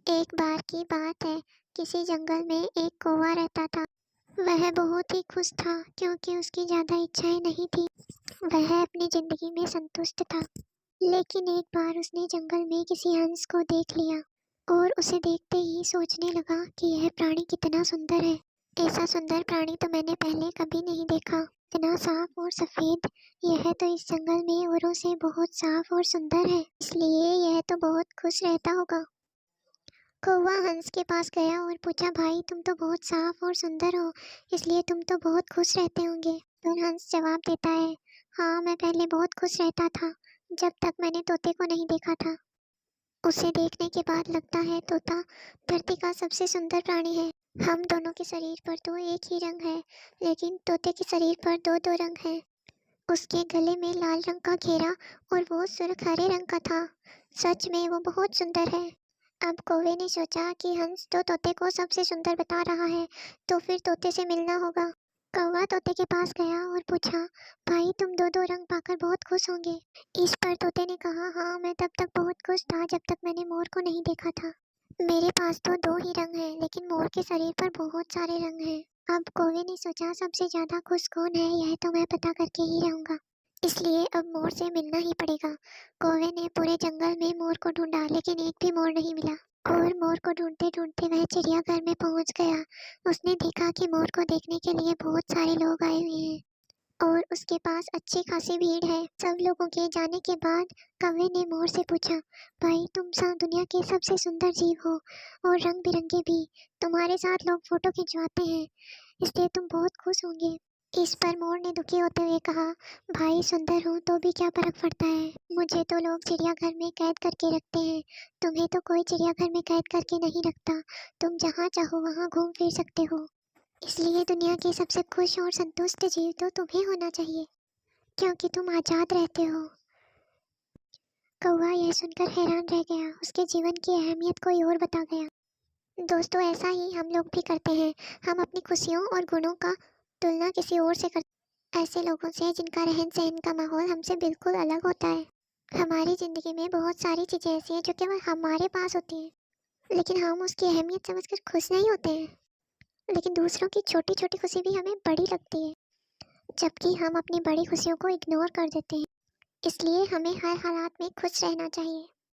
एक बार की बात है, किसी जंगल में एक कौवा रहता था। वह बहुत ही खुश था क्योंकि उसकी ज़्यादा इच्छाएं नहीं थी। वह अपनी ज़िंदगी में संतुष्ट था। लेकिन एक बार उसने जंगल में किसी हंस को देख लिया और उसे देखते ही सोचने लगा कि यह प्राणी कितना सुंदर है। ऐसा सुंदर प्राणी तो मैंने पहले कभी नहीं देखा। इतना साफ और सफ़ेद। यह तो इस जंगल में औरों से बहुत साफ और सुंदर है, इसलिए यह तो बहुत खुश रहता होगा। कौवा हंस के पास गया और पूछा, भाई तुम तो बहुत साफ और सुंदर हो, इसलिए तुम तो बहुत खुश रहते होंगे। पर हंस जवाब देता है, हाँ मैं पहले बहुत खुश रहता था, जब तक मैंने तोते को नहीं देखा था। उसे देखने के बाद लगता है तोता धरती का सबसे सुंदर प्राणी है। हम दोनों के शरीर पर तो एक ही रंग है, लेकिन तोते के शरीर पर दो दो रंग हैं। उसके गले में लाल रंग का घेरा और वो सुर्ख हरे रंग का था। सच में वो बहुत सुंदर है। अब कौवे ने सोचा कि हंस तो तोते को सबसे सुंदर बता रहा है, तो फिर तोते से मिलना होगा। कौवा तोते के पास गया और पूछा, भाई तुम दो दो रंग पाकर बहुत खुश होंगे। इस पर तोते ने कहा, हाँ मैं तब तक बहुत खुश था जब तक मैंने मोर को नहीं देखा था। मेरे पास तो दो ही रंग हैं, लेकिन मोर के शरीर पर बहुत सारे रंग हैं। अब कौवे ने सोचा, सबसे ज्यादा खुश कौन है यह तो मैं पता करके ही रहूंगा, इसलिए अब मोर से मिलना ही पड़ेगा। कौवे ने पूरे जंगल में मोर को ढूंढा, लेकिन एक भी मोर नहीं मिला। और मोर को ढूंढते ढूंढते वह चिड़ियाघर में पहुंच गया। उसने देखा कि मोर को देखने के लिए बहुत सारे लोग आए हुए हैं और उसके पास अच्छी खासी भीड़ है। सब लोगों के जाने के बाद कौवे ने मोर से पूछा, भाई तुम सब दुनिया के सबसे सुंदर जीव हो और रंग बिरंगे भी। तुम्हारे साथ लोग फोटो खिंचवाते हैं, इसलिए तुम बहुत खुश होंगे। इस पर मोर ने दुखी होते हुए कहा, भाई सुंदर हूँ तो भी क्या फर्क पड़ता है, मुझे तो लोग चिड़ियाघर में कैद करके रखते हैं, तुम्हें तो कोई चिड़ियाघर में कैद करके नहीं रखता। तुम जहाँ चाहो वहाँ घूम फिर सकते हो, इसलिए दुनिया के सबसे खुश और संतुष्ट जीव तो तुम्हें होना चाहिए, क्योंकि तुम आज़ाद रहते हो। कौवा यह सुनकर हैरान रह गया। उसके जीवन की अहमियत कोई और बता गया। दोस्तों, ऐसा ही हम लोग भी करते हैं। हम अपनी खुशियों और गुणों का तुलना किसी और से करते, ऐसे लोगों से जिनका रहन सहन का माहौल हमसे बिल्कुल अलग होता है। हमारी ज़िंदगी में बहुत सारी चीज़ें ऐसी हैं जो केवल हमारे पास होती हैं, लेकिन हम उसकी अहमियत समझकर खुश नहीं होते हैं। लेकिन दूसरों की छोटी छोटी खुशी भी हमें बड़ी लगती है, जबकि हम अपनी बड़ी खुशियों को इग्नोर कर देते हैं। इसलिए हमें हर हालात में खुश रहना चाहिए।